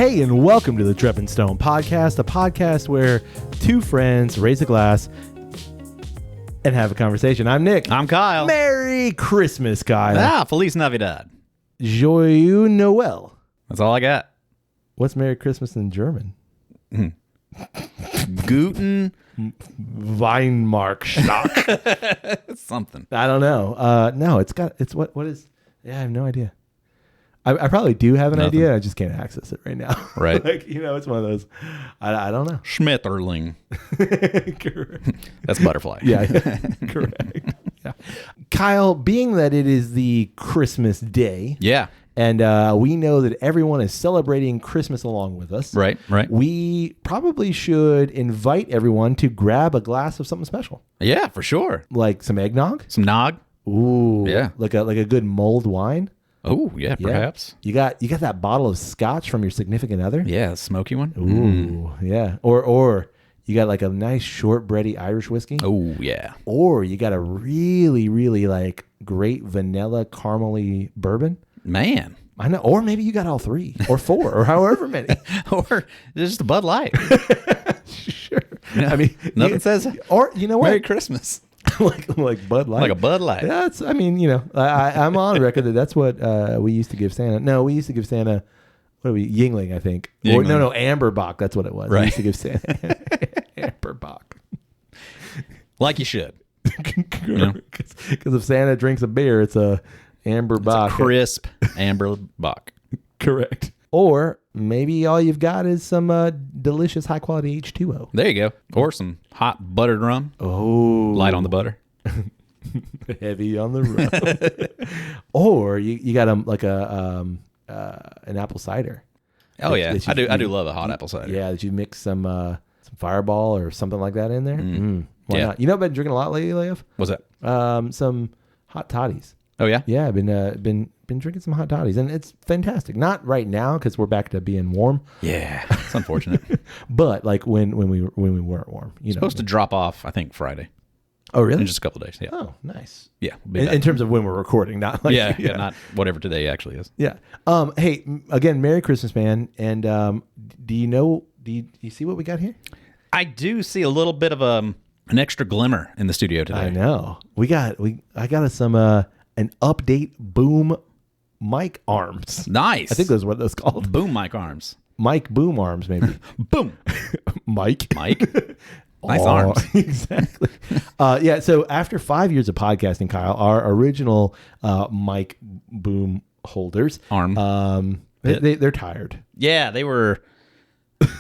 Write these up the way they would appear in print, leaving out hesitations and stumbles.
Hey, and welcome to the Drep and Stone podcast, a podcast where two friends raise a glass and have a conversation. I'm Nick. I'm Kyle. Merry Christmas, Kyle. Feliz Navidad. Joyeux Noel. That's all I got. What's Merry Christmas in German? Guten Weinmarktschlag. something. I don't know. No, it's what is? Yeah, I have no idea. I probably do have an idea. I just can't access it right now. Right. It's one of those. I don't know. Schmetterling. Correct. That's butterfly. Yeah. Correct. Yeah. Kyle, being that it is the Christmas day. Yeah. And we know that everyone is celebrating Christmas along with us. Right. We probably should invite everyone to grab a glass of something special. Yeah, for sure. Like some eggnog. Some nog. Ooh. Yeah. Like a good mulled wine. Oh, yeah, perhaps. You got that bottle of scotch from your significant other? Yeah, smoky one. Ooh, yeah. Or you got like a nice shortbready Irish whiskey. Oh, yeah. Or you got a really, really like great vanilla caramely bourbon. Man. I know. Or maybe you got all three or four or however many. Or just a Bud Light. Sure. You know, I mean, nothing says, or you know what? Merry Christmas. like Bud Light. Like a Bud Light. That's, I mean, I'm on record that's what we used to give Santa. No, we used to give Santa, what are we, Yingling, I think. Yingling. Or no, Amberbach. That's what it was. Right. We used to give Santa Amberbach. Like you should. Because if Santa drinks a beer, it's a Amberbach. It's a crisp Amber Bach. Correct. Or maybe all you've got is some delicious high quality H2O. There you go. Or some hot buttered rum. Oh. Light on the butter. Heavy on the rum. Or you got an apple cider. Oh, yeah. I do love a hot apple cider. Yeah, that you mix some Fireball or something like that in there. Why Yeah. not? You know what I've been drinking a lot lately, Leif? What's that? Some hot toddies. Oh, yeah? Yeah, I've been drinking some hot toddies, and it's fantastic. Not right now because we're back to being warm. Yeah, it's unfortunate. But like when we weren't warm, Supposed to drop off, I think Friday. Oh, really? In just a couple of days. Yeah. Oh, nice. Yeah. In terms of when we're recording, not like yeah, not whatever today actually is. Yeah. Hey, again, Merry Christmas, man. And do you see what we got here? I do see a little bit of an extra glimmer in the studio today. I know. I got us some an update boom mic arms. Nice. I think that's what those called. Boom mic arms. Mic boom arms, maybe. Boom. Mike. Nice arms. Exactly. Yeah. So after 5 years of podcasting, Kyle, our original mic boom holders, they're tired. Yeah, they were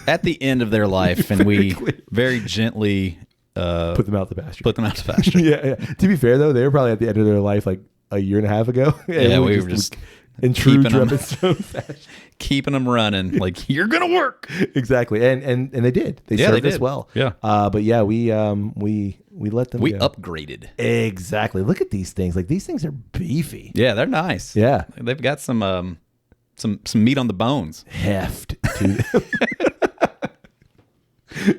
at the end of their life, and we very gently put them out the pasture. Yeah. To be fair, though, they were probably at the end of their life like a year and a half ago. Yeah, we were just in true Drep and Stone fashion. Keeping them running, like, you're gonna work. Exactly, and they did. They served us well. Yeah. But yeah, we let them. We go. upgraded. Exactly. Look at these things. Like, these things are beefy. Yeah, they're nice. Yeah, they've got some meat on the bones. Heft to them.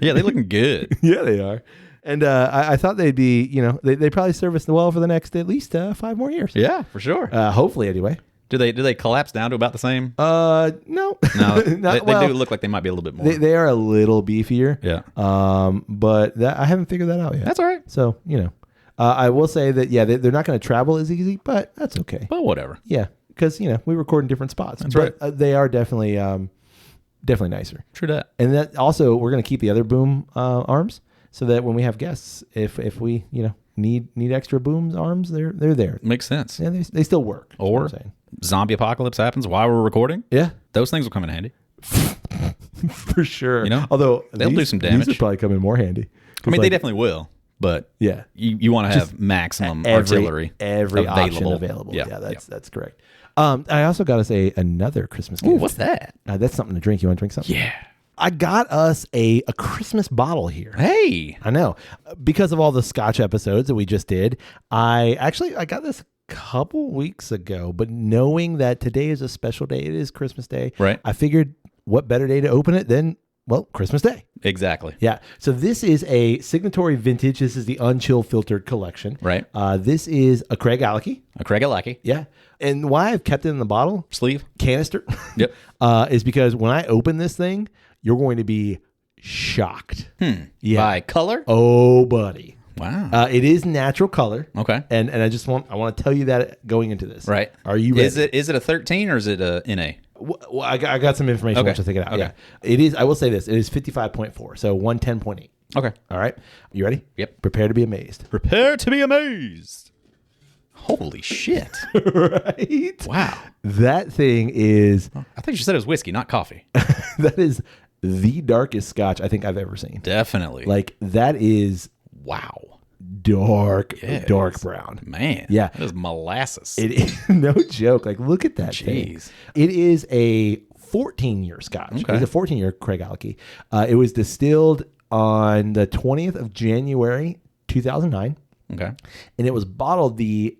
Yeah, they're looking good. Yeah, they are. And I thought they'd be, they probably serve us well for the next at least 5 more years. Yeah, for sure. Hopefully, anyway. Do they collapse down to about the same? No. No, they do look like they might be a little bit more. They are a little beefier. Yeah. But I haven't figured that out yet. That's all right. So, I will say that, yeah, they're not going to travel as easy, but that's okay. But whatever. Yeah, because, we record in different spots. That's right. right. They are definitely nicer. True that. And that also, we're going to keep the other boom arms so that when we have guests, if we, need extra boom arms, they're there. Makes sense. Yeah, they still work. Or zombie apocalypse happens while we're recording. Yeah. Those things will come in handy. For sure. Although they'll do some damage. These would probably come in more handy. I mean, they definitely will. But yeah, you want to have maximum artillery. Every option available. Yeah, that's correct. I also got us another Christmas gift. Ooh, what's that? That's something to drink. You want to drink something? Yeah. I got us a Christmas bottle here. Hey. I know. Because of all the Scotch episodes that we just did, I got this a couple weeks ago, but knowing that today is a special day, it is Christmas Day. Right. I figured what better day to open it than well, Christmas Day. Exactly. Yeah. So this is a Signatory vintage. This is the unchill filtered collection. Right. This is a Craigellachie. A Craigellachie. Yeah. And why I've kept it in the bottle Sleeve. canister. Yep. Is because when I open this thing, you're going to be shocked. Yeah. By color? Oh, buddy. Wow. It is natural color. Okay. And I want to tell you that going into this. Right. Are you ready? Is it a 13 or is it a NA? Well, I got some information. Okay. Once I take it out. Okay. Yeah. It is. I will say this. It is 55.4. So 110.8. Okay. All right. You ready? Yep. Prepare to be amazed. Prepare to be amazed. Holy shit. Right? Wow. That thing is, I think you said it was whiskey, not coffee. that is the darkest scotch I think I've ever seen. Definitely. Like, that is wow. dark Yes. brown. Man. Yeah. That is molasses. It is no joke. Like, look at that thing. Jeez. It is a 14-year scotch. Okay. It's a 14-year Craigellachie. It was distilled on the 20th of January, 2009. Okay. And it was bottled the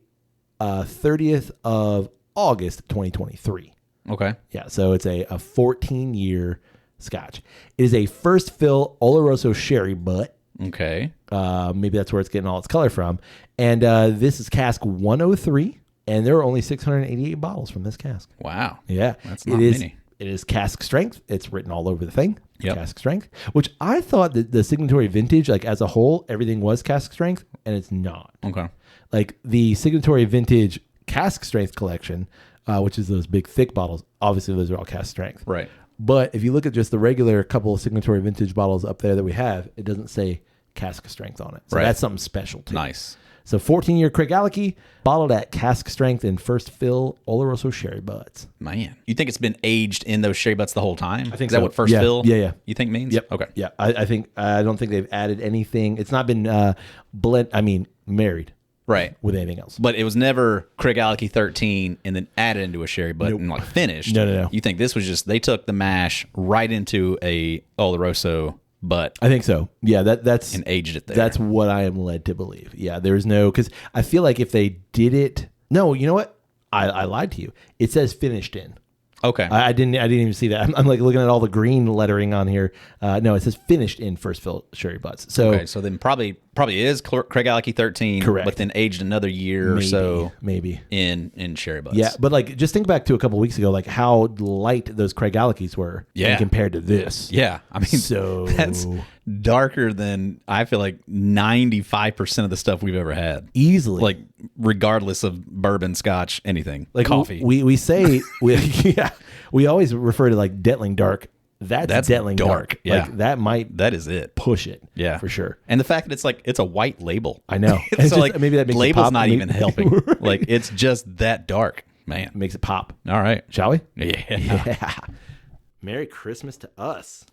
30th of August, 2023. Okay. Yeah, so it's a 14-year scotch. It is a first fill Oloroso sherry butt. Okay. Maybe that's where it's getting all its color from. And this is cask 103, and there are only 688 bottles from this cask. Wow. Yeah. That's not many. It is cask strength. It's written all over the thing. Yep. Cask strength, which I thought that the Signatory vintage, like as a whole, everything was cask strength, and it's not. Okay. Like the Signatory vintage cask strength collection, which is those big thick bottles, obviously those are all cask strength. Right. But if you look at just the regular couple of Signatory vintage bottles up there that we have, it doesn't say cask strength on it. So Right. that's something special too. Nice. So 14-year Craigellachie, bottled at cask strength in first fill Oloroso sherry butts. Man. You think it's been aged in those sherry butts the whole time? I think Is that so. what first Yeah. fill Yeah. you think means? Yep. Okay. Yeah. I don't think they've added anything. It's not been married Right. with anything else. But it was never Craigellachie 13 and then added into a sherry butt and like finished. No. You think this was just, they took the mash right into a Oloroso butt I think so. Yeah, that's and aged it there. That's what I am led to believe. Yeah, there's no, because I feel like if they did it, no, you know what? I lied to you. It says finished in. okay. I didn't even see that. I'm like looking at all the green lettering on here. No, it says finished in first fill sherry butts. So okay. So then probably is Craigellachie 13, Correct. but then aged another year or so maybe. in sherry butts. Yeah, but like just think back to a couple weeks ago, like how light those Craigellachies were compared to this. Yeah. I mean, So that's darker than I feel like 95% of the stuff we've ever had. easily, Like regardless of bourbon, scotch, anything, like coffee. We say we always refer to like Detling dark. That's Detling dark. Yeah. Like that might that is it. push it. Yeah, for sure. And the fact that it's a white label. I know. so It's just- like maybe that makes it label's pop. not Maybe- even helping. Right. Like it's just that dark, man. Makes it pop. All right, Shall we? yeah. Yeah. Merry Christmas to us.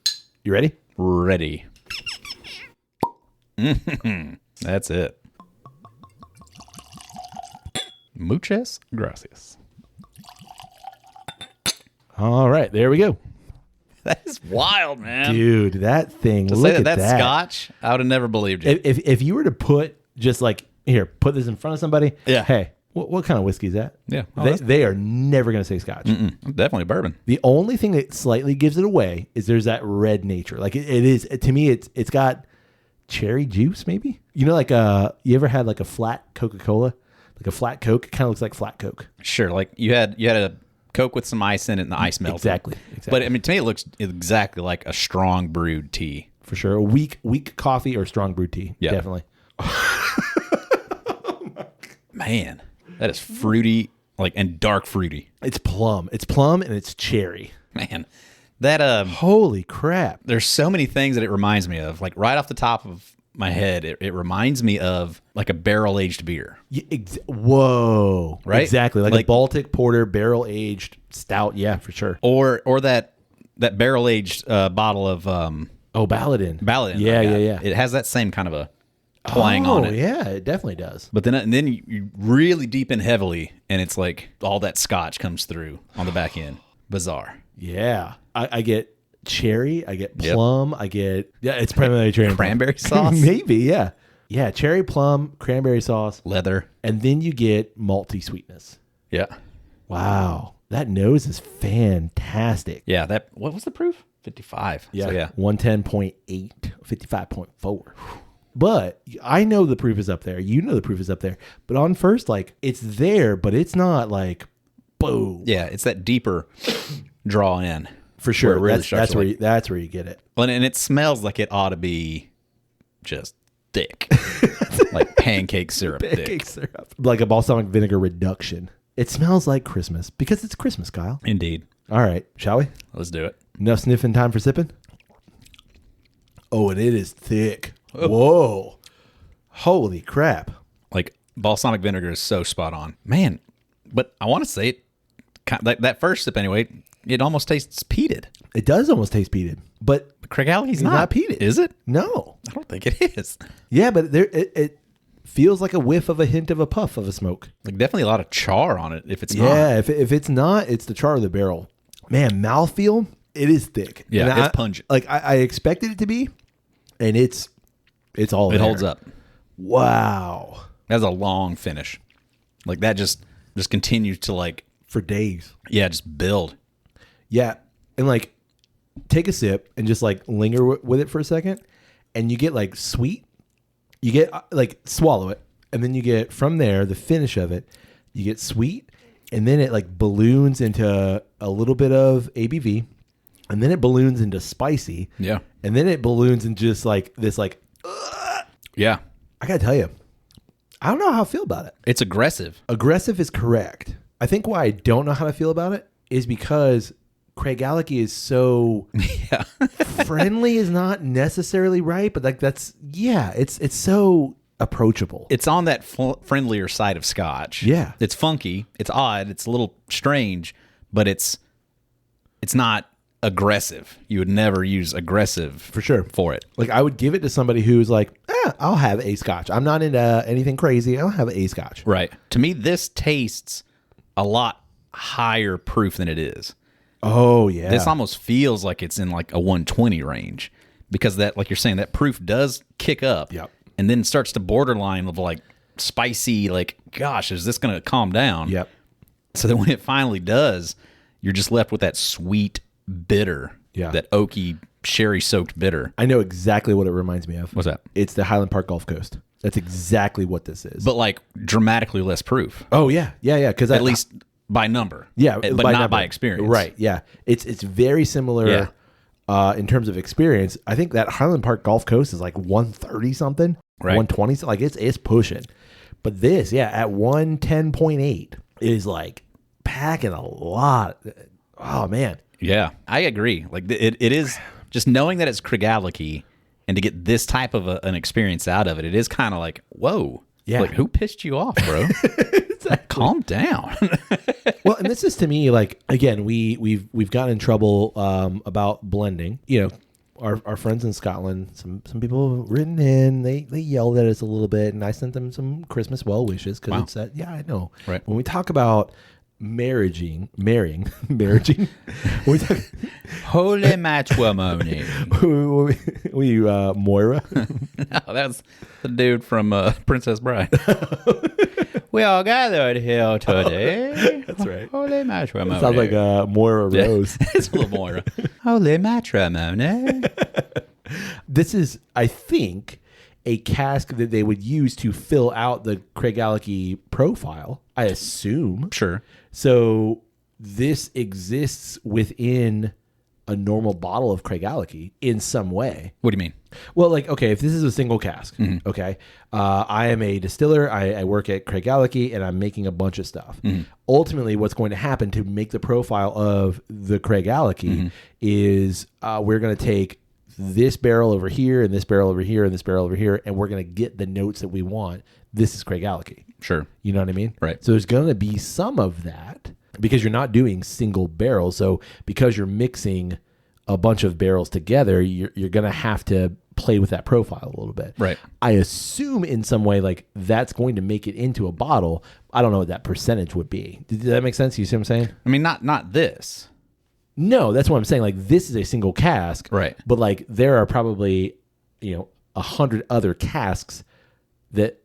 You ready? Ready. That's it. Muchas gracias. All right, there we go. That is wild, man. Dude, that thing. To Look say at that's that. scotch, I would have never believed you. If you were to put just like here, put this in front of somebody. Yeah. Hey, what kind of whiskey is that? Yeah. Oh, They are never going to say scotch. Definitely bourbon. The only thing that slightly gives it away is there's that red nature. Like it is to me, it's got cherry juice maybe. You know, like you ever had like a flat Coca-Cola, like a flat Coke? It kind of looks like flat Coke. Sure, like you had a Coke with some ice in it and the ice melted. Exactly. But I mean, to me, it looks exactly like a strong brewed tea. For sure, a weak coffee or strong brewed tea. Yeah. Definitely. Man, that is fruity, like and dark fruity. It's plum. It's plum and it's cherry. Man, that Holy crap. there's so many things that it reminds me of. Like right off the top of my head, it reminds me of like a barrel aged beer. Whoa. Right? Exactly. Like a Like- Baltic porter, barrel aged stout. Yeah, for sure. Or that barrel aged bottle of Baladin. Baladin. Yeah. It has that same kind of a twang on it. Yeah, it definitely does. But then you really deep in heavily, and it's like all that scotch comes through on the back end. Bizarre. Yeah. I get cherry. I get plum. I get, it's primarily cherry and plum. Cranberry sauce? Maybe, yeah. Yeah, cherry, plum, cranberry sauce. Leather. And then you get malty sweetness. Yeah. Wow. That nose is fantastic. Yeah. What was the proof? 55. Yeah. So, yeah. 110.8, 55.4. But I know the proof is up there. You know the proof is up there. But on first, like, it's there, but it's not like, boom. Yeah, it's that deeper draw in. For sure. Where it really That's starts to, that's where you get it. Well, and it smells like it ought to be just thick. Like pancake syrup Pancake thick. syrup. Like a balsamic vinegar reduction. It smells like Christmas because it's Christmas, Kyle. Indeed. All right. Shall we? Let's do it. Enough sniffing time for sipping? Oh, and it is thick. Whoa. Holy crap. Like balsamic vinegar is so spot on. Man, but I want to say it, like that first sip anyway, it almost tastes peated. It does almost taste peated, but Craigellachie's not peated. Is it? No. I don't think it is. Yeah, but it feels like a whiff of a hint of a puff of a smoke. Like definitely a lot of char on it if it's not. Yeah, if it's not, it's the char of the barrel. Man, mouthfeel, it is thick. Yeah, And it's pungent. Like I expected it to be, and it's all It there. holds up. Wow. That's a long finish. Like that just continues to like, For days. yeah, just build. Yeah. And like take a sip and just like linger with it for a second, and you get like sweet. You get like swallow it, and then you get from there the finish of it. You get sweet, and then it like balloons into a little bit of ABV, and then it balloons into spicy. Yeah. And then it balloons into just like this like Yeah. I gotta tell you, I don't know how I feel about it. It's aggressive. Aggressive is correct. I think why I don't know how to feel about it is because Craigellachie is so Yeah. friendly is not necessarily right, but like that's it's so approachable. It's on that friendlier side of Scotch. Yeah. It's funky. It's odd. It's a little strange, but it's not aggressive. You would never use aggressive For sure. for it. Like I would give it to somebody who's like, I'll have a Scotch. I'm not into anything crazy. I'll have a Scotch. Right. To me, this tastes a lot higher proof than it is. Oh yeah. This almost feels like it's in like a 120 range because that, like you're saying, that proof does kick up. Yep. And then starts to borderline of like spicy, like, gosh, is this going to calm down? Yep. So then when it finally does, you're just left with that sweet bitter, Yeah. that oaky, sherry-soaked bitter. I know exactly what it reminds me of. What's that? It's the Highland Park Gulf Coast. That's exactly what this is. But like dramatically less proof, oh yeah. Because at least by number. Yeah, but by not number. by experience. Right. Yeah. It's very similar in terms of experience. I think that Highland Park Gulf Coast is like 130 something, Right. 120. Like it's pushing. But this, at 110.8 is like packing a lot. Oh man. Yeah, I agree. Like it is just knowing that it's Craigellachie and to get this type of an experience out of it. It is kind of like, whoa. Yeah. Like who pissed you off, bro? Calm down. Well, and this is to me like, again, we've gotten in trouble about blending. You know, our friends in Scotland, some people have written in, they yelled at us a little bit, and I sent them some Christmas well wishes because it said, I know. Right. When we talk about marrying, when we talk, Holy matrimony. we Moira. No, that's the dude from Princess Bride. We all gathered here today. That's right. Holy matrimony. Sounds like Moira Rose. It's a little Moira. Holy matrimony. This is, I think, a cask that they would use to fill out the Craigellachie profile, I assume. Sure. So this exists within a normal bottle of Craigellachie in some way. What do you mean? Well, like, okay, if this is a single cask, okay, I am a distiller, I work at Craigellachie, and I'm making a bunch of stuff. Ultimately, what's going to happen to make the profile of the Craigellachie is we're going to take this barrel over here, and this barrel over here, and this barrel over here, and we're going to get the notes that we want. This is Craigellachie. Sure. You know what I mean? Right. So there's going to be some of that because you're not doing single barrels. So because you're mixing a bunch of barrels together, you're going to have to play with that profile a little bit. Right. I assume in some way like that's going to make it into a bottle. I don't know what that percentage would be. Did that make sense? You see what I'm saying? I mean, not this. No, that's what I'm saying. Like this is a single cask. Right. But like there are probably, 100 other casks that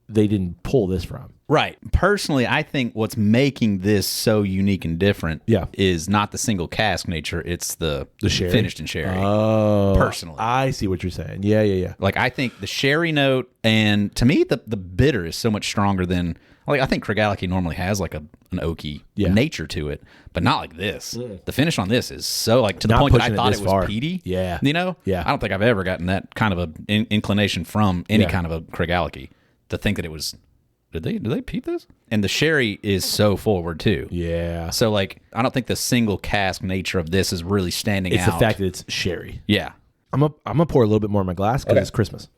they didn't pull this from. Right. Personally, I think what's making this so unique and different is not the single cask nature. It's the sherry? Finished in sherry. Oh. Personally. I see what you're saying. Yeah. Like, I think the sherry note, and to me, the bitter is so much stronger than, like, I think Craigellachie normally has, like, an oaky nature to it, but not like this. The finish on this is so, like, to the point that I thought it was peaty. Yeah. You know? Yeah. I don't think I've ever gotten that kind of an inclination from any kind of a Craigellachie to think that it was... Did they peat this? And the sherry is so forward too. Yeah. So like, I don't think the single cask nature of this is really standing out. It's the fact that it's sherry. Yeah. I'm gonna pour a little bit more in my glass because it's Christmas.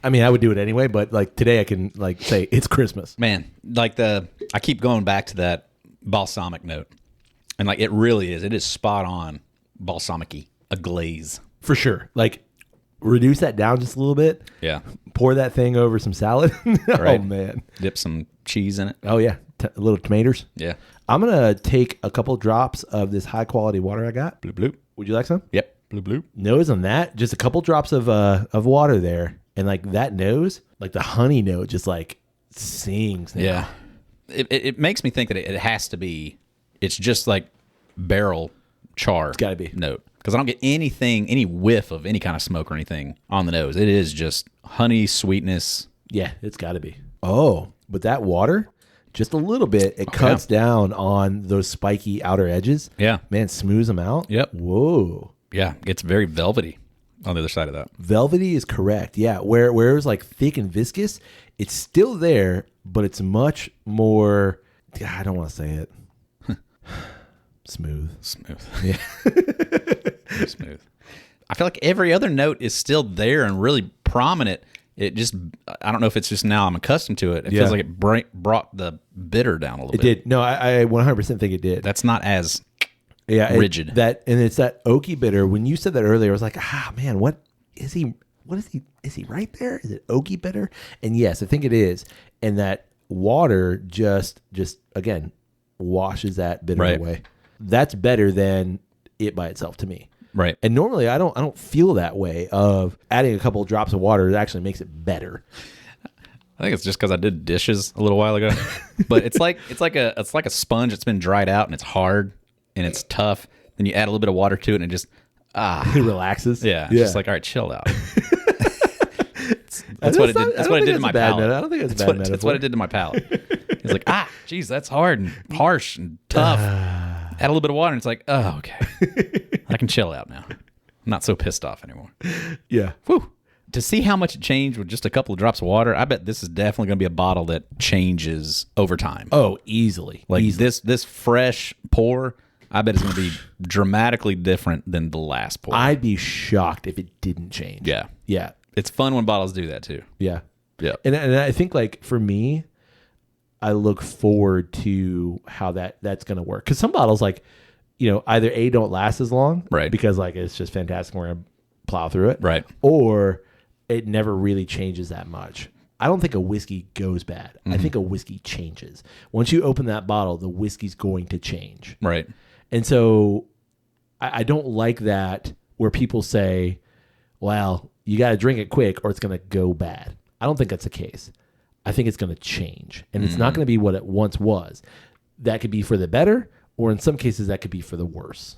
I mean, I would do it anyway, but like today I can like say it's Christmas. Man, like I keep going back to that balsamic note, and like it really is. It is spot on balsamic-y, a glaze for sure. Like reduce that down just a little bit. Yeah. Pour that thing over some salad. Right. Oh man. Dip some cheese in it. Oh yeah. A little tomatoes. Yeah. I'm gonna take a couple drops of this high quality water I got. Bloop bloop. Would you like some? Yep. Bloop bloop. Nose on that. Just a couple drops of water there, and like that nose, like the honey note, just like sings. Now. Yeah. It makes me think that it has to be. It's just like barrel char. It's gotta be note. Because I don't get any whiff of any kind of smoke or anything on the nose. It is just honey, sweetness. Yeah, it's got to be. Oh, but that water, just a little bit, it cuts down on those spiky outer edges. Yeah. Man, smooths them out. Yep. Whoa. Yeah, it's very velvety on the other side of that. Velvety is correct. Yeah, where it was like thick and viscous, it's still there, but it's much more, I don't want to say it. Smooth. Yeah. Smooth. I feel like every other note is still there and really prominent. It just, I don't know if it's just now I'm accustomed to it. It feels like it brought the bitter down a little bit. It did. No, I 100% think it did. That's not as rigid. And it's that oaky bitter. When you said that earlier, I was like, man, what is he? Is he right there? Is it oaky bitter? And yes, I think it is. And that water just again washes that bitter away. That's better than it by itself to me. Right. And normally I don't feel that way of adding a couple of drops of water. It actually makes it better. I think it's just because I did dishes a little while ago. But it's like a sponge that's been dried out and it's hard and it's tough. Then you add a little bit of water to it and it just it relaxes. Yeah. It's just like, all right, chill out. That's what it did. That's what it did to my palate. I don't think it's a bad metaphor. That's what it did to my palate. It's like, geez, that's hard and harsh and tough. Add a little bit of water and it's like, oh, okay. I can chill out now. I'm not so pissed off anymore. Yeah. Whew. To see how much it changed with just a couple of drops of water, I bet this is definitely going to be a bottle that changes over time. Oh, easily. Like this fresh pour, I bet it's going to be dramatically different than the last pour. I'd be shocked if it didn't change. Yeah. Yeah. It's fun when bottles do that too. Yeah. Yeah. And I think like for me, I look forward to how that's going to work. Because some bottles like, either A, don't last as long. Right. Because like it's just fantastic. We're going to plow through it. Right. Or it never really changes that much. I don't think a whiskey goes bad. I think a whiskey changes. Once you open that bottle, the whiskey's going to change. Right. And so I don't like that where people say, well, you got to drink it quick or it's going to go bad. I don't think that's the case. I think it's going to change. And it's not going to be what it once was. That could be for the better, or in some cases, that could be for the worse.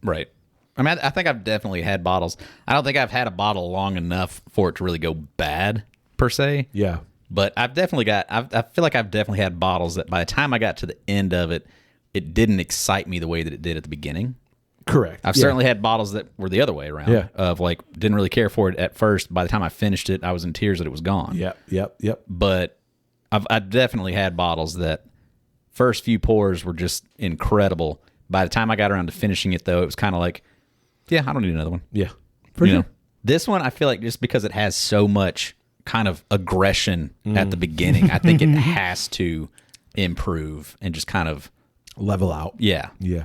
Right. I mean, I think I've definitely had bottles. I don't think I've had a bottle long enough for it to really go bad, per se. Yeah. But I've definitely I feel like I've definitely had bottles that by the time I got to the end of it, it didn't excite me the way that it did at the beginning. Correct. I've certainly had bottles that were the other way around. Yeah. Of like, didn't really care for it at first. By the time I finished it, I was in tears that it was gone. Yep. But I've definitely had bottles that first few pours were just incredible. By the time I got around to finishing it, though, it was kind of like, yeah, I don't need another one. Yeah. For sure. This one, I feel like just because it has so much kind of aggression at the beginning, I think it has to improve and just kind of level out. Yeah. Yeah.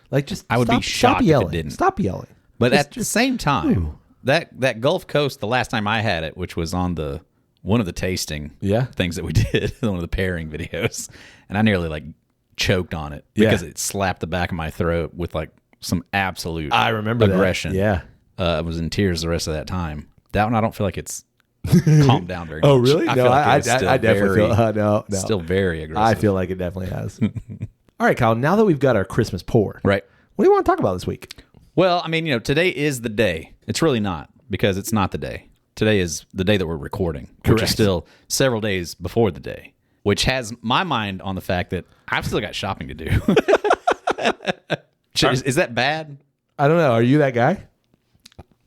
Like just I would be shocked if it didn't. Stop yelling. But at the same time, that Gulf Coast, the last time I had it, which was on one of the tasting things that we did, one of the pairing videos, and I nearly like choked on it because it slapped the back of my throat with like some absolute I remember aggression. That. Yeah. I was in tears the rest of that time. That one, I don't feel like it's calmed down very Oh, much. really? I No, feel like I it's still definitely very, feel no. still very aggressive. I feel like it definitely has. All right, Kyle. Now that we've got our Christmas pour, right. what do you want to talk about this week? Well, I mean, today is the day. It's really not, because it's not the day. Today is the day that we're recording, which Correct. is still several days before the day, which has my mind on the fact that I've still got shopping to do. Is that bad? I don't know. Are you that guy?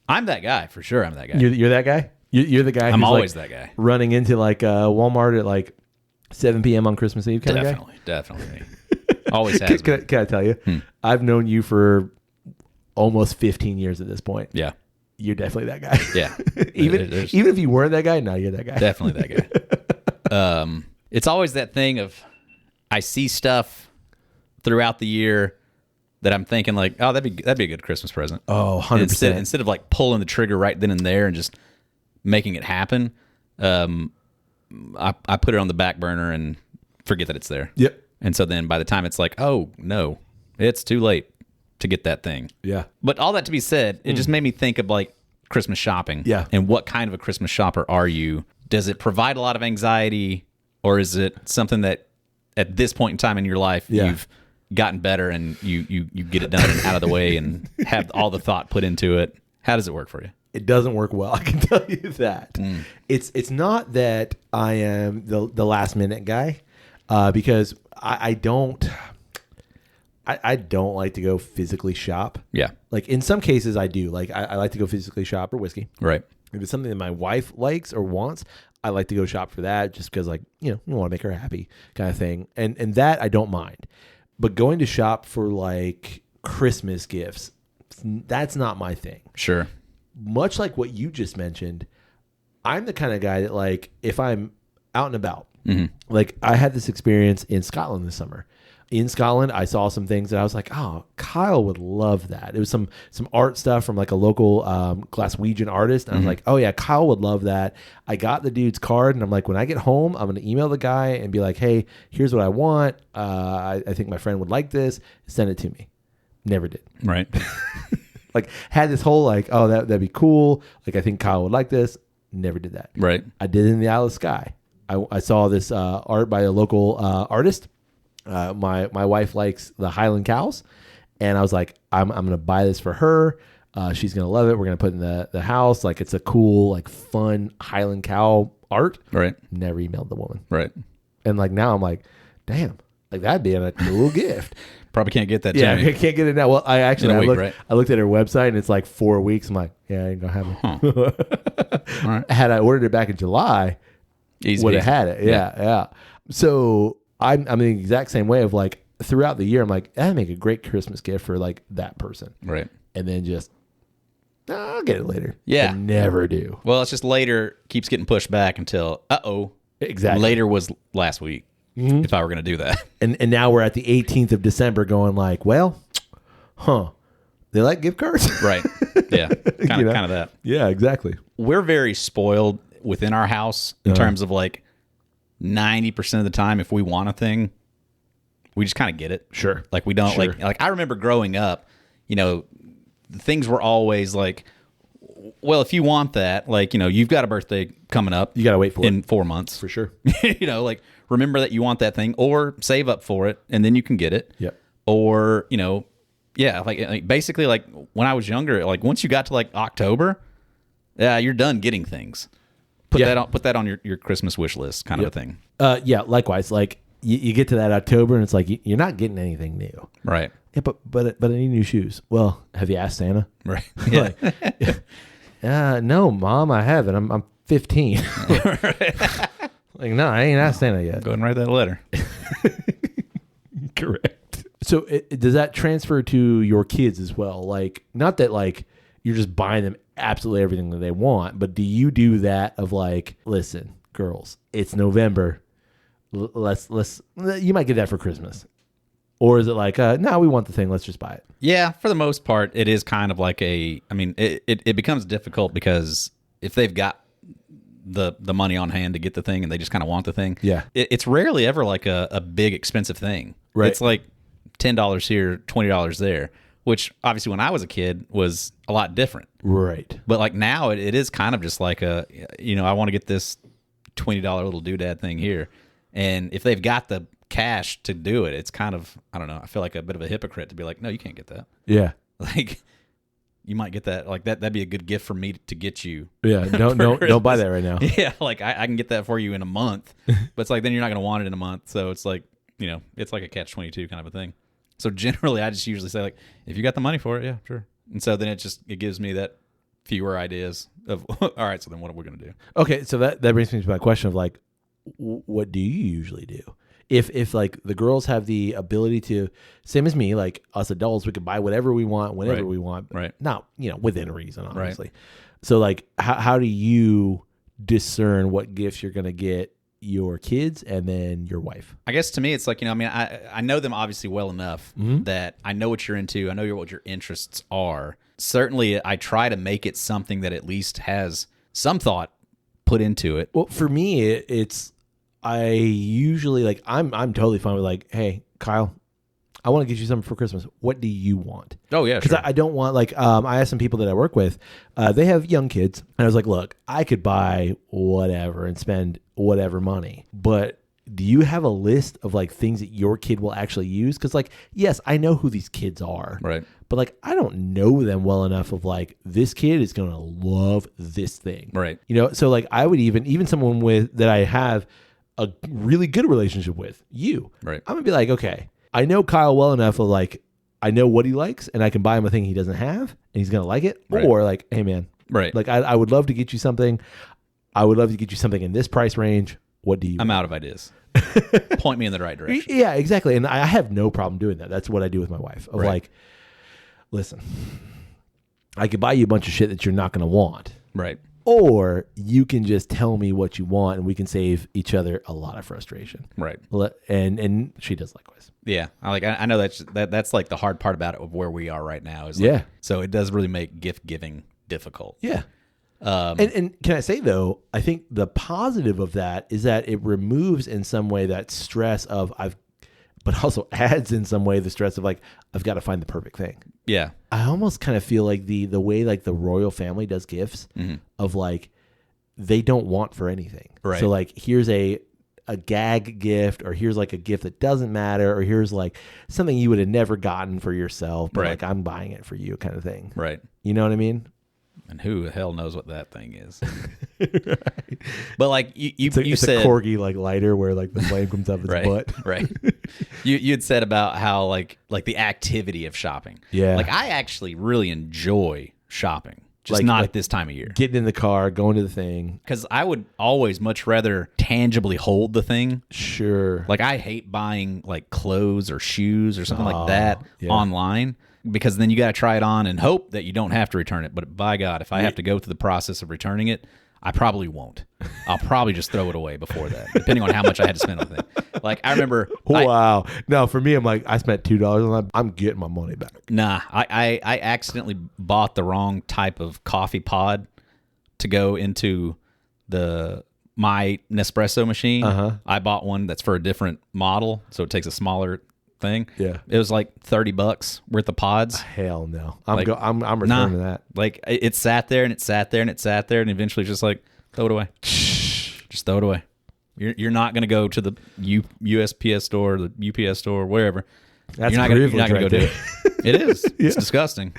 I'm that guy, for sure. I'm that guy. You're that guy? You're the guy I'm who's always like that guy. running into like Walmart at like 7 p.m. on Christmas Eve kind of guy? Definitely. Always has been. Can I tell you? I've known you for almost 15 years at this point. Yeah. You're definitely that guy. Yeah. even if you weren't that guy, no, you're that guy. Definitely that guy. It's always that thing of I see stuff throughout the year that I'm thinking like, oh, that'd be a good Christmas present. Oh, 100%. Instead of like pulling the trigger right then and there and just making it happen, I put it on the back burner and forget that it's there. Yep. And so then by the time it's like, oh no, it's too late to get that thing. Yeah. But all that to be said, it just made me think of like Christmas shopping. Yeah. And what kind of a Christmas shopper are you? Does it provide a lot of anxiety, or is it something that at this point in time in your life you've gotten better and you get it done and out of the way and have all the thought put into it? How does it work for you? It doesn't work well. I can tell you that. It's not that I am the last minute guy, because I don't like to go physically shop. Yeah. Like in some cases I do. Like I like to go physically shop for whiskey. Right. If it's something that my wife likes or wants, I like to go shop for that just because like, you want to make her happy kind of thing. And that I don't mind. But going to shop for like Christmas gifts, that's not my thing. Sure. Much like what you just mentioned, I'm the kind of guy that like if I'm out and about, like I had this experience in Scotland this summer. In Scotland, I saw some things that I was like, oh, Kyle would love that. It was some art stuff from like a local Glaswegian artist. And I was like, oh yeah, Kyle would love that. I got the dude's card and I'm like, when I get home, I'm going to email the guy and be like, hey, here's what I want. I think my friend would like this. Send it to me. Never did. Right. Like had this whole like, oh, that'd be cool. Like I think Kyle would like this. Never did that. Right. I did it in the Eye of the Sky. I saw this art by a local artist. My wife likes the Highland cows, and I was like, I'm gonna buy this for her. She's gonna love it. We're gonna put it in the house. Like it's a cool, like fun Highland cow art. Right. Never emailed the woman. Right. And like now I'm like, damn, like that'd be a cool gift. Probably can't get that. Yeah, I can't get it now. Well, I looked at her website and it's like 4 weeks. I'm like, yeah, I ain't gonna have it. All right. Had I ordered it back in July, would have had it. Yeah. So I'm the exact same way of like throughout the year, I'm like, that'd make a great Christmas gift for like that person. Right. And then just, I'll get it later. Yeah. I never do. Well, it's just later keeps getting pushed back until, Exactly. Later was last week if I were going to do that. And now we're at the 18th of December going like, well, they like gift cards? Right. Yeah. Kind of that. Yeah, exactly. We're very spoiled within our house in terms of like 90% of the time, if we want a thing, we just kind of get it. Sure. Like we don't like I remember growing up, things were always like, well, if you want that, like, you've got a birthday coming up. You got to wait for it. In 4 months. For sure. Like remember that you want that thing or save up for it and then you can get it. Yep. Or, like basically like when I was younger, like once you got to like October, you're done getting things. Put that on your Christmas wish list kind of a thing. Yeah, likewise. Like you get to that October and it's like you're not getting anything new. Right. Yeah, but I need new shoes. Well, have you asked Santa? Right. Yeah. No, Mom, I haven't. I'm 15. Like, no, I ain't asked Santa yet. Go ahead and write that letter. Correct. So does that transfer to your kids as well? Like, not that like you're just buying them absolutely everything that they want, but do you do that of like, listen, girls, it's November. Let's you might get that for Christmas. Or is it like, no, we want the thing, let's just buy it? Yeah, for the most part, it is kind of like it becomes difficult because if they've got the money on hand to get the thing and they just kind of want the thing, it's rarely ever like a big expensive thing. Right. It's like $10 here, $20 there. which obviously when I was a kid was a lot different. Right. But like now it is kind of just like I want to get this $20 little doodad thing here. And if they've got the cash to do it, it's kind of, I don't know, I feel like a bit of a hypocrite to be like, no, you can't get that. Yeah. Like, you might get that. Like that'd be a good gift for me to get you. Yeah. Don't buy that right now. Yeah. Like I can get that for you in a month, but it's like, then you're not going to want it in a month. So it's like, it's like a catch-22 kind of a thing. So generally I just usually say like, if you got the money for it, yeah, sure. And so then it gives me that fewer ideas of, all right, so then what are we going to do? Okay. So that brings me to my question of like, what do you usually do? If like the girls have the ability to, same as me, like us adults, we can buy whatever we want, whenever we want. Right. Not, within reason, obviously. Right. So like, how do you discern what gifts you're going to get your kids and then your wife? I guess to me, it's like, I know them obviously well enough that I know what you're into. I know what your interests are. Certainly I try to make it something that at least has some thought put into it. Well, for me, I usually like, I'm totally fine with like, hey, Kyle, I want to get you something for Christmas. What do you want? Oh, yeah, because sure. I don't want like, I asked some people that I work with, they have young kids, and I was like, look, I could buy whatever and spend whatever money, but do you have a list of like things that your kid will actually use? Because like, yes, I know who these kids are, right? But like, I don't know them well enough of like, this kid is going to love this thing, right? So like, I would even someone that I have a really good relationship with, you, right? I'm gonna be like, okay, I know Kyle well enough of like, I know what he likes, and I can buy him a thing he doesn't have, and he's gonna like it. Right. Or like, hey man, right? Like, I would love to get you something. I would love to get you something in this price range. What do you? I'm out of ideas. Point me in the right direction. Yeah, exactly. And I have no problem doing that. That's what I do with my wife. Of like, listen, I could buy you a bunch of shit that you're not gonna want, right? Or you can just tell me what you want, and we can save each other a lot of frustration. Right. And she does likewise. Yeah. I know that's like the hard part about it of where we are right now. Is like, so it does really make gift giving difficult. Yeah. And can I say though, I think the positive of that is that it removes in some way that stress of but also adds in some way the stress of like, I've got to find the perfect thing. Yeah. I almost kind of feel like the way like the royal family does gifts of like, they don't want for anything. Right. So like, here's a gag gift, or here's like a gift that doesn't matter, or here's like something you would have never gotten for yourself, but like, I'm buying it for you kind of thing. Right. You know what I mean? And who the hell knows what that thing is? Right. But like you said, a corgi like lighter where like the flame comes up its butt. Right. You'd said about how like the activity of shopping. Yeah. Like I actually really enjoy shopping, just not at this time of year. Getting in the car, going to the thing. Because I would always much rather tangibly hold the thing. Sure. Like I hate buying like clothes or shoes or something like that online. Because then you got to try it on and hope that you don't have to return it. But by God, if I have to go through the process of returning it, I probably won't. I'll probably just throw it away before that, depending on how much I had to spend on it. Like I remember. Wow. No, for me, I'm like, I spent $2 on that. I'm getting my money back. Nah, I accidentally bought the wrong type of coffee pod to go into my Nespresso machine. I bought one that's for a different model, so it takes a smaller thing. Yeah, it was like $30 worth of pods. Hell no, I'm returning that. Like it sat there and it sat there and it sat there and eventually just like throw it away. Just throw it away. You're not going to go to the USPS store, the UPS store, wherever. That's you're not going to go do it. It is. Yeah. It's disgusting,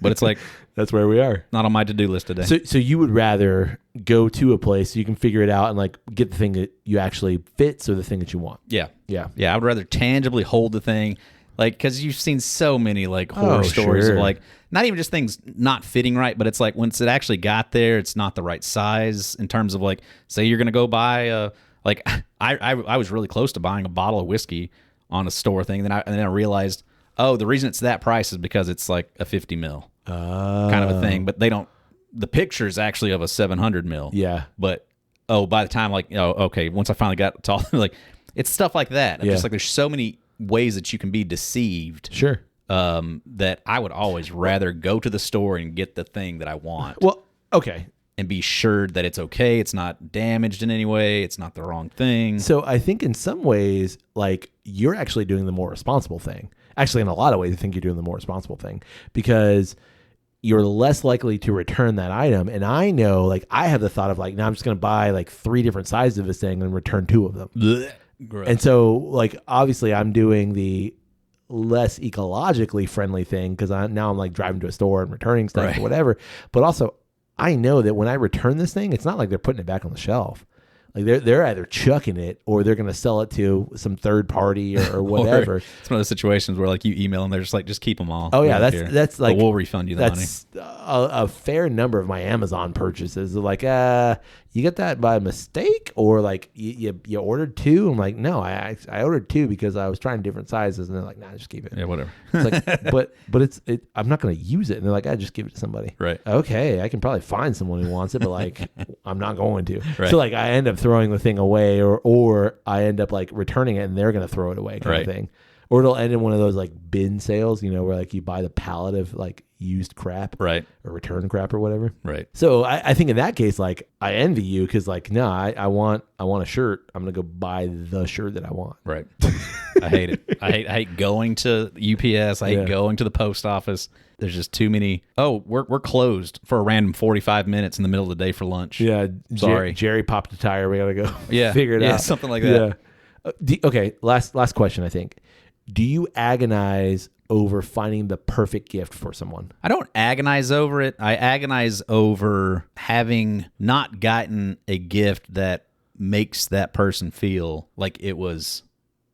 but it's like that's where we are. Not on my to-do list today. So you would rather go to a place so you can figure it out and like get the thing that you actually fits or the thing that you want. Yeah. I would rather tangibly hold the thing, like because you've seen so many like horror stories of like not even just things not fitting right, but it's like once it actually got there, it's not the right size in terms of like say you're gonna go buy like I was really close to buying a bottle of whiskey on a store thing, and then I realized, oh, the reason it's that price is because it's like a 50 mil kind of a thing, but they don't. The picture is actually of a 700 mil. Yeah, but by the time like okay, once I finally got to all like it's stuff like that. Yeah. Just like there's so many ways that you can be deceived. Sure. That I would always rather go to the store and get the thing that I want. Well, okay. And be assured that it's okay. It's not damaged in any way. It's not the wrong thing. So I think in some ways, like you're actually doing the more responsible thing. Actually, in a lot of ways, I think you're doing the more responsible thing because you're less likely to return that item. And I know, like, I have the thought of like, now I'm just going to buy like 3 different sizes of this thing and return 2 of them. Blech. And so, like, obviously I'm doing the less ecologically friendly thing because now I'm like driving to a store and returning stuff or whatever. But also, I know that when I return this thing, it's not like they're putting it back on the shelf. Like they're either chucking it or they're going to sell it to some third party or whatever. It's one of those situations where like you email them, they're just like, just keep them all. Oh yeah, that's like, but we'll refund you the money. That's a fair number of my Amazon purchases. They're like, you got that by mistake, or like you ordered 2. I'm like, no, I ordered 2 because I was trying different sizes, and they're like, nah, just keep it. Yeah, whatever. It's like, but I'm not going to use it, and they're like, just give it to somebody. Right. Okay, I can probably find someone who wants it, but like, I'm not going to. Right. So like, I end up throwing the thing away, or I end up like returning it, and they're going to throw it away, kind of thing. Or it'll end in one of those like bin sales, where like you buy the pallet of like used crap, right, or return crap or whatever, right. So I think in that case, like, I envy you because like, no, I want a shirt. I'm gonna go buy the shirt that I want. Right. I hate it. I hate going to UPS. I hate going to the post office. There's just too many. Oh, we're closed for a random 45 minutes in the middle of the day for lunch. Yeah, sorry. Jerry popped a tire. We gotta go. Figure it out. Yeah, something like that. Yeah. Okay. Last question. I think. Do you agonize over finding the perfect gift for someone? I don't agonize over it. I agonize over having not gotten a gift that makes that person feel like it was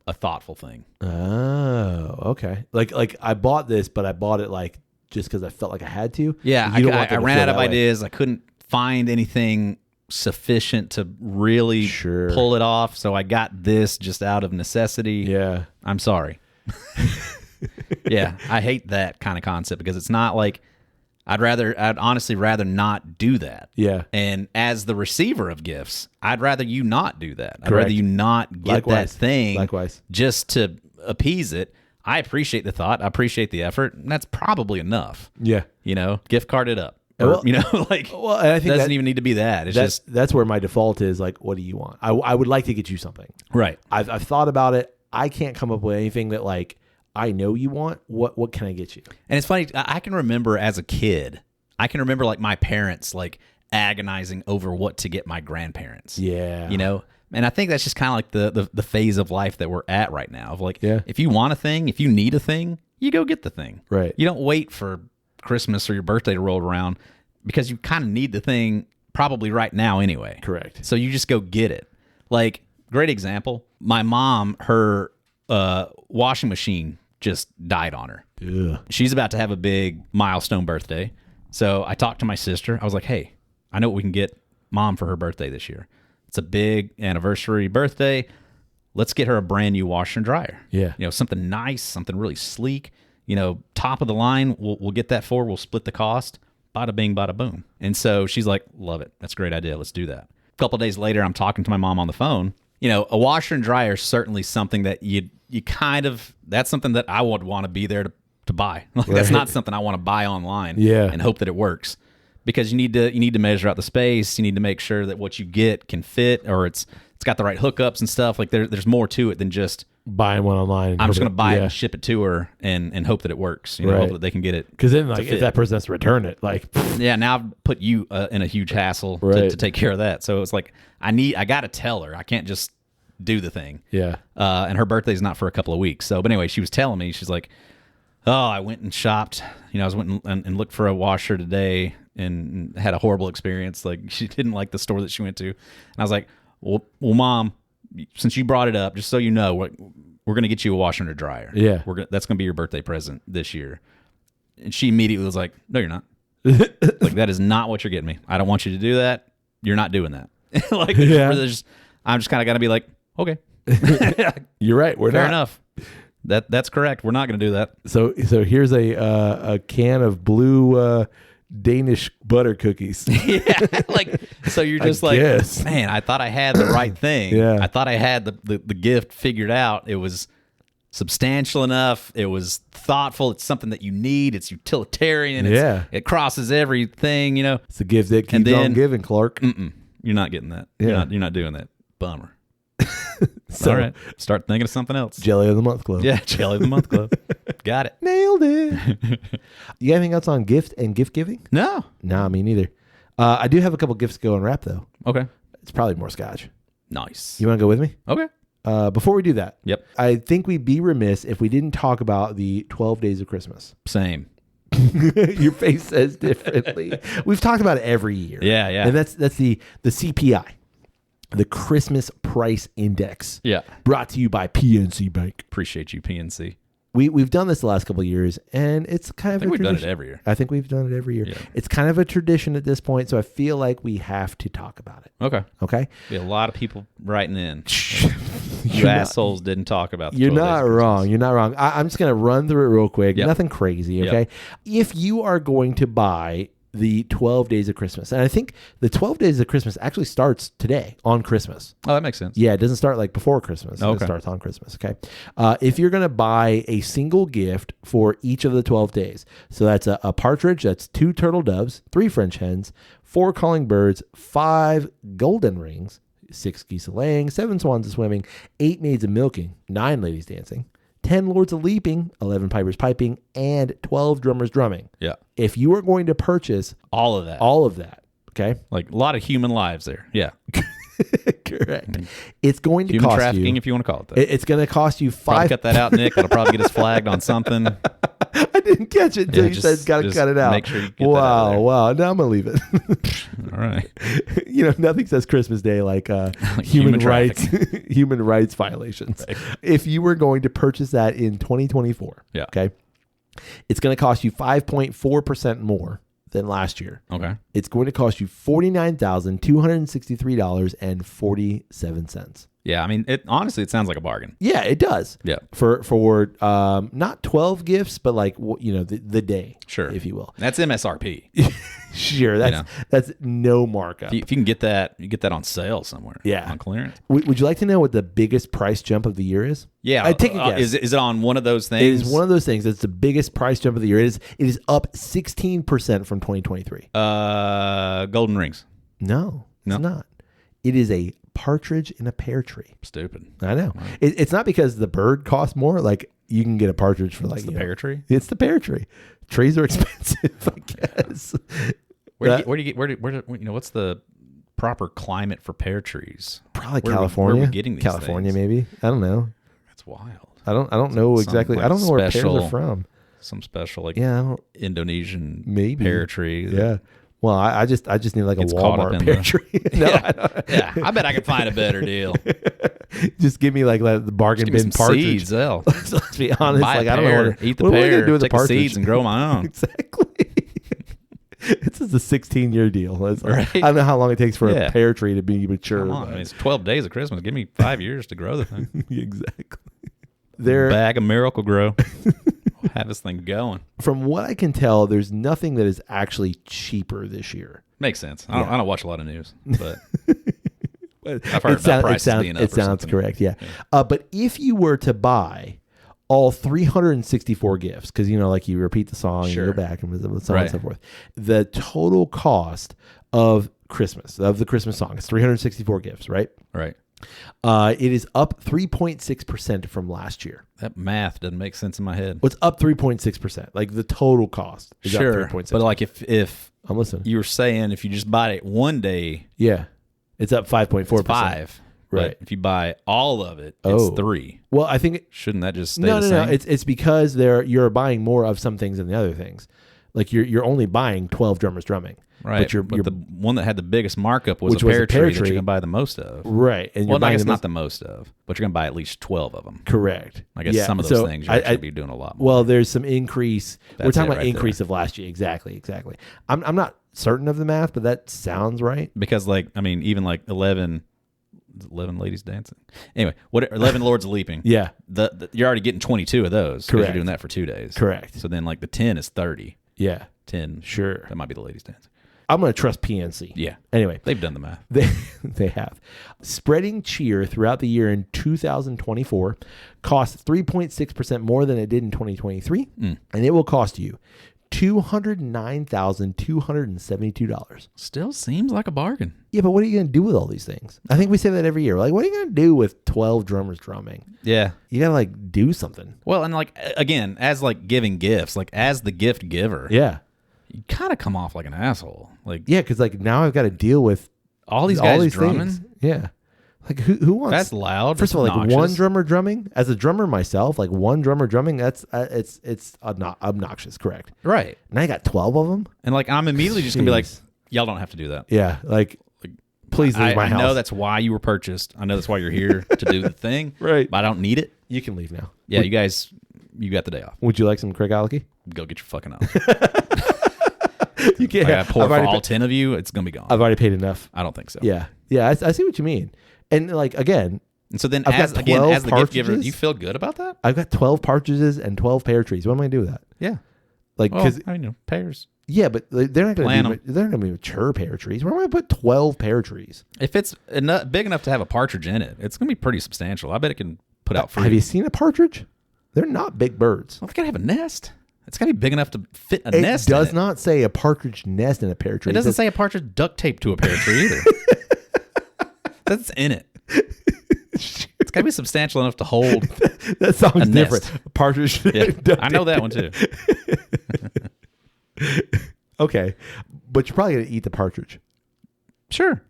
a thoughtful thing. Oh, okay. Like I bought this, but I bought it like just because I felt like I had to. Yeah, I ran out of ideas. I couldn't find anything sufficient to really pull it off, so I got this just out of necessity. Yeah. I'm sorry. Yeah, I hate that kind of concept because it's not like I'd honestly rather not do that. Yeah. And as the receiver of gifts, I'd rather you not do that. I'd rather you not get that thing just to appease it. I appreciate the thought. I appreciate the effort. And that's probably enough. Yeah. Gift card it up. Or, like, well, I think it doesn't even need to be that. It's that's where my default is like, what do you want? I would like to get you something. Right. I've thought about it. I can't come up with anything that like I know you want. What can I get you? And it's funny. I can remember as a kid, like my parents like agonizing over what to get my grandparents. Yeah. And I think that's just kind of like the phase of life that we're at right now. Of like, if you want a thing, if you need a thing, you go get the thing. Right. You don't wait for Christmas or your birthday to roll around because you kind of need the thing probably right now anyway. Correct. So you just go get it. Like, great example. My mom, her washing machine just died on her. Ugh. She's about to have a big milestone birthday. So I talked to my sister. I was like, hey, I know what we can get Mom for her birthday this year. It's a big anniversary birthday. Let's get her a brand new washer and dryer. Yeah. Something nice, something really sleek. Top of the line. We'll get that for. We'll split the cost. Bada bing, bada boom. And so she's like, love it. That's a great idea. Let's do that. A couple of days later, I'm talking to my mom on the phone. A washer and dryer is certainly something that you that's something that I would want to be there to buy. Like, that's not something I want to buy online and hope that it works, because you need to measure out the space. You need to make sure that what you get can fit, or it's got the right hookups and stuff. Like there's more to it than just buying one online. I'm just going to buy it and ship it to her and hope that it works. Hope that they can get it. Because then, like, if that person has to return it, like, now I've put you in a huge hassle to take care of that. So it's like I got to tell her. I can't just do the thing. Yeah. And her birthday's not for a couple of weeks. So, but anyway, she was telling me, she's like, oh, I went and shopped. I went and looked for a washer today and had a horrible experience. Like, she didn't like the store that she went to. And I was like, well, Mom, since you brought it up, just so you know, we're going to get you a washer and a dryer. Yeah. That's going to be your birthday present this year. And she immediately was like, no, you're not. Like, that is not what you're getting me. I don't want you to do that. You're not doing that. I'm just kind of got to be like, okay. You're right. We're Fair not. enough. That's correct. We're not going to do that. So here's a can of blue Danish butter cookies. Yeah, so you're just man, I thought I had the right thing. Yeah. I thought I had the gift figured out. It was substantial enough. It was thoughtful. It's something that you need. It's utilitarian. It crosses everything. It's a gift that keeps on giving, Clark. You're not getting that. Yeah. You're not doing that. Bummer. So, all right. Start thinking of something else. Jelly of the Month Club. Yeah, Jelly of the Month Club. Got it. Nailed it. You got anything else on gift and gift giving? No. Nah, me neither. I do have a couple gifts to go and wrap, though. Okay. It's probably more scotch. Nice. You want to go with me? Okay. Before we do that, Yep. I think we'd be remiss if we didn't talk about the 12 Days of Christmas. Same. Your face says differently. We've talked about it every year. Yeah, yeah. And that's the CPI, the Christmas Price Index. Yeah. Brought to you by PNC Bank. Appreciate you, PNC. We've done this the last couple of years, and it's kind of a we've tradition. done it every year. I think we've done it every year. Yeah. It's kind of a tradition at this point, so I feel like we have to talk about it. Okay. Okay? Be a lot of people writing in. You You're assholes didn't talk about the You're 12 not days of wrong. Christmas. You're not wrong. I'm just going to run through it real quick. Yep. Nothing crazy, okay? Yep. If you are going to buy the 12 Days of Christmas, and I think the 12 Days of Christmas actually starts today on Christmas. Oh, that makes sense. Yeah, it doesn't start like before Christmas. Okay. It starts on Christmas, okay? If you're going to buy a single gift for each of the 12 days, so that's a partridge, that's 2 turtle doves, 3 French hens, 4 calling birds, 5 golden rings, 6 geese a laying, 7 swans a swimming, 8 maids a milking, 9 ladies dancing, 10 lords a leaping, 11 pipers piping, and 12 drummers drumming. Yeah. If you are going to purchase All of that. Okay? Like a lot of human lives there. Yeah. Correct. It's going to Human cost trafficking, you. if you want to call it that. It's going to cost you Probably 5. cut that out, Nick. That'll probably get us flagged on something. I didn't catch it until Yeah, you said got to cut it out. make sure you get that out of there. Wow. Now I'm going to leave it. All right. Nothing says Christmas Day like human rights human rights violations. Right. If you were going to purchase that in 2024, Yeah. okay, it's going to cost you 5.4% more than last year. Okay. It's going to cost you $49,263.47. Yeah. I mean, honestly, it sounds like a bargain. Yeah, it does. Yeah. For not 12 gifts, but like the day, Sure. if you will. That's MSRP. Sure, that's no markup. If you can get that, you get that on sale somewhere. Yeah. On clearance. Would you like to know what the biggest price jump of the year is? Yeah. I take a guess. Is it on one of those things? It is one of those things. It's the biggest price jump of the year. It is up 16% from 2023. Golden rings. No, it's not. It is a partridge in a pear tree. Stupid. I know. It's not because the bird costs more. like you can get a partridge for like the pear tree. It's the pear tree. Trees are expensive, I guess. Where do you get what's the proper climate for pear trees? Probably Where California. Where are we getting these California, things? maybe. I don't know. That's wild. I don't know exactly. Like I don't know where pears special- are from. Some special like Yeah, I don't, Indonesian maybe pear tree. Yeah. Well, I just need like a Gets caught up Walmart in pear the- tree. No, Yeah, I bet I could find a better deal. just give me like the bargain Give me bin some partridge. seeds, hell. Let's be honest. Buy Like a I don't know pear, what, eat the what am I gonna pear, do with take the the partridge? seeds and grow my own. Exactly. This is a 16-year deal. Right. I don't know how long it takes for Yeah. a pear tree to be mature. Come on, I mean, it's 12 days of Christmas. Give me 5 years to grow the thing. Exactly. Bag of Miracle Grow. Have this thing going. From what I can tell, there's nothing that is actually cheaper this year. Makes sense. I don't watch a lot of news, but I've It heard sounds- about prices it being up or sounds something. correct, yeah. But if you were to buy all 364 gifts, because like you repeat the song, Sure. you go back and so on and Right. so forth, the total cost of the Christmas song is 364 gifts, right? Right. It is up 3.6% from last year. That math doesn't make sense in my head. What's up 3.6%? Like the total cost is up Sure, 3.6%. but like if I'm listening. you were saying if you just buy it one day, Yeah, it's up 5.4%. it's 5. Right. But if you buy all of it, it's Oh. 3. Well, I think Shouldn't that just stay no. the same? It's because you're buying more of some things than the other things. Like you're only buying 12 drummers drumming. Right. But you're the one that had the biggest markup was Which a was pear a pear tree that tree. you're going to buy the most of. right. And Well, you're I buying guess the not most- the most of, but you're going to buy at least 12 of them. correct. I guess Yeah, some of so those things you're actually going to be doing a lot more. Well, there's some increase. We're That's talking it about right increase of last year. Exactly. I'm not certain of the math, but that sounds right. Because even like 11 ladies dancing. Anyway, 11 lords of leaping. Yeah. You're already getting 22 of those. 'Cause Correct. You're doing that for 2 days. Correct. So then like the 10 is 30. Yeah. 10. Sure. That might be the ladies dancing. I'm going to trust PNC. Yeah. Anyway, They've done the math. they have. Spreading cheer throughout the year in 2024 costs 3.6% more than it did in 2023, and it will cost you $209,272. Still seems like a bargain. Yeah, but what are you going to do with all these things? I think we say that every year. Like, what are you going to do with 12 drummers drumming? Yeah. You got to, like, do something. Well, and, like, again, as, like, giving gifts, like, as the gift giver. Yeah. You kind of come off like an asshole. Like, yeah, because, like, now I've got to deal with all these guys drumming. Things. Yeah. Like, who wants... That's loud. First of all, like, one drummer drumming. As a drummer myself, like, one drummer drumming, that's it's obnoxious, correct? Right. Now I got 12 of them? And, like, I'm immediately just going to be like, y'all don't have to do that. Yeah, like please leave my house. I know that's why you were purchased. I know that's why you're here to do the thing. Right. But I don't need it. You can leave now. Yeah, you guys, you got the day off. Would you like some Craigellachie? Go get your fucking off. You can't. I pour for all 10 of you. It's going to be gone. I've already paid enough. I don't think so. Yeah. Yeah, I see what you mean. And, like, again... And so then, as the gift giver, do you feel good about that? I've got 12 partridges and 12 pear trees. What am I going to do with that? Yeah. Like, because... I know, pears. Yeah, but they're not going to be mature pear trees. Where am I going to put 12 pear trees? If it's big enough to have a partridge in it, it's going to be pretty substantial. I bet it can put out fruit. Have you seen a partridge? They're not big birds. Well, they got to have a nest. It's got to be big enough to fit a nest. It does not say a partridge nest in a pear tree. It doesn't say a partridge duct taped to a pear tree either. That's in it. It's got to be substantial enough to hold. That sounds different. Partridge. Yeah, I know that one too. Okay, but you're probably gonna eat the partridge. Sure.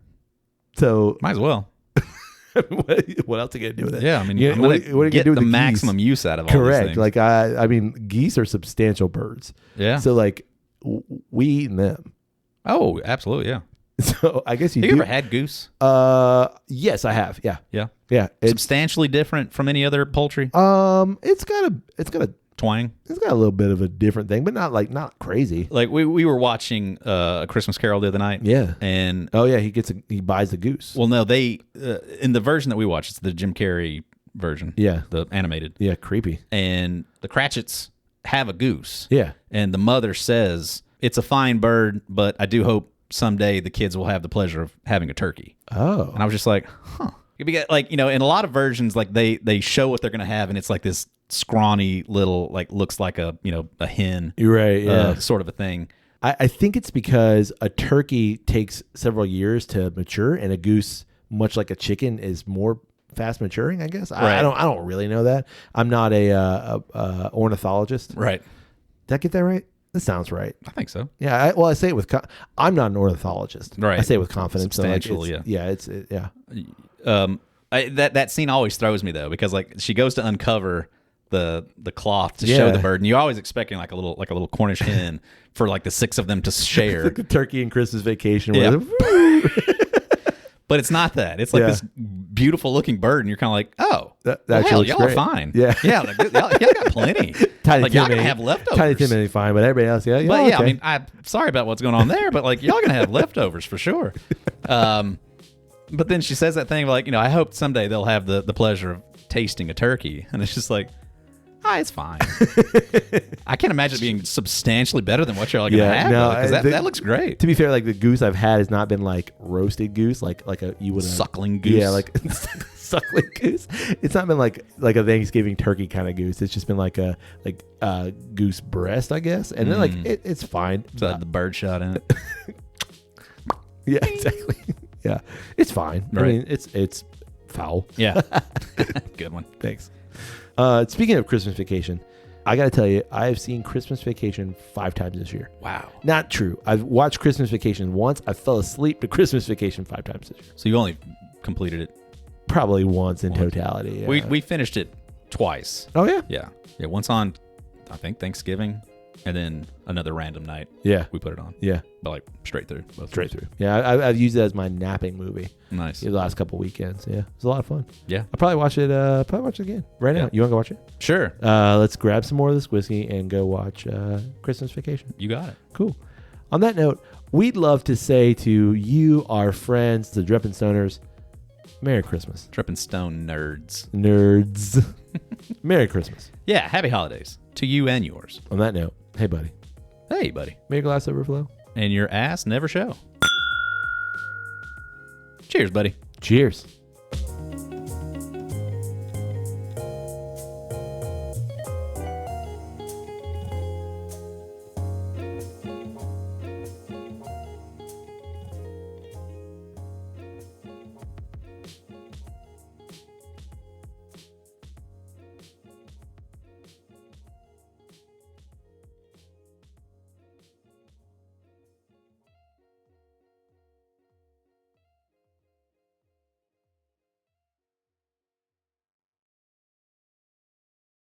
So might as well. What else are you gonna do with it? Yeah, I mean, what are you gonna do with the maximum use out of all these things. Like I mean, geese are substantial birds. Yeah. So like, we eating them. Oh, absolutely, yeah. So I guess you ever had goose? Yes, I have. Yeah. Yeah. Yeah. It's substantially different from any other poultry. It's got a twang. It's got a little bit of a different thing, but not crazy. Like we were watching A Christmas Carol the other night. Yeah. And he buys the goose. Well, no, they in the version that we watched, it's the Jim Carrey version. Yeah. The animated. Yeah, creepy. And the Cratchits have a goose. Yeah. And the mother says, "It's a fine bird, but I do hope someday the kids will have the pleasure of having a turkey." Oh. And I was just like, huh. Like, in a lot of versions, like they show what they're going to have, and it's like this scrawny little, like, looks like a hen. You're right. Yeah. Sort of a thing. I think it's because a turkey takes several years to mature, and a goose, much like a chicken, is more fast maturing, I guess. Right. I don't really know that. I'm not a ornithologist. Right. Did I get that right? That sounds right. I think so. Yeah. I say it with. I'm not an ornithologist. Right. I say it with confidence. Substantial. So like yeah. That scene always throws me though, because like she goes to uncover the cloth to show the bird, and you're always expecting like a little Cornish hen for like the six of them to share. Like the turkey and Christmas Vacation. Yeah. But it's not that. It's like this beautiful looking bird, and you're kind of like, oh, hell, y'all are fine. Yeah, y'all got plenty. Tiny like, y'all gonna have leftovers. Tiny Tim ain't fine, but everybody else, yeah. But okay. I mean, I'm sorry about what's going on there, but like y'all gonna have leftovers for sure. But then she says that thing like, I hope someday they'll have the pleasure of tasting a turkey, and it's just like, it's fine. I can't imagine it being substantially better than what y'all are gonna have. No, because that looks great. To be fair, like the goose I've had has not been like roasted goose, like you would suckling goose. Yeah, like suckling goose. It's not been like a Thanksgiving turkey kind of goose. It's just been like a goose breast, I guess. And then like it's fine. So the bird shot in it. Yeah, exactly. Yeah, it's fine. Right. I mean, it's foul. Yeah, good one. Thanks. Speaking of Christmas Vacation, I got to tell you, I've seen Christmas Vacation 5 times this year. Wow. Not true. I've watched Christmas Vacation once. I fell asleep to Christmas Vacation 5 times this year. So you only completed it? Probably once in totality. Yeah. We finished it twice. Oh, yeah? Yeah. Yeah, once on, I think, Thanksgiving, and then another random night. Yeah. We put it on. Yeah. But like straight through. Straight through. Yeah, I've used it as my napping movie. Nice. The last couple weekends. Yeah. It was a lot of fun. Yeah. I'll probably watch it again right now. You want to go watch it? Sure. Let's grab some more of this whiskey and go watch Christmas Vacation. You got it. Cool. On that note, we'd love to say to you, our friends, the Drippin' Stoners, Merry Christmas. Drippin' Stone nerds. Merry Christmas. Yeah. Happy holidays to you and yours. On that note, hey, buddy. Hey, buddy. May your glass overflow. And your ass never show. Cheers, buddy. Cheers.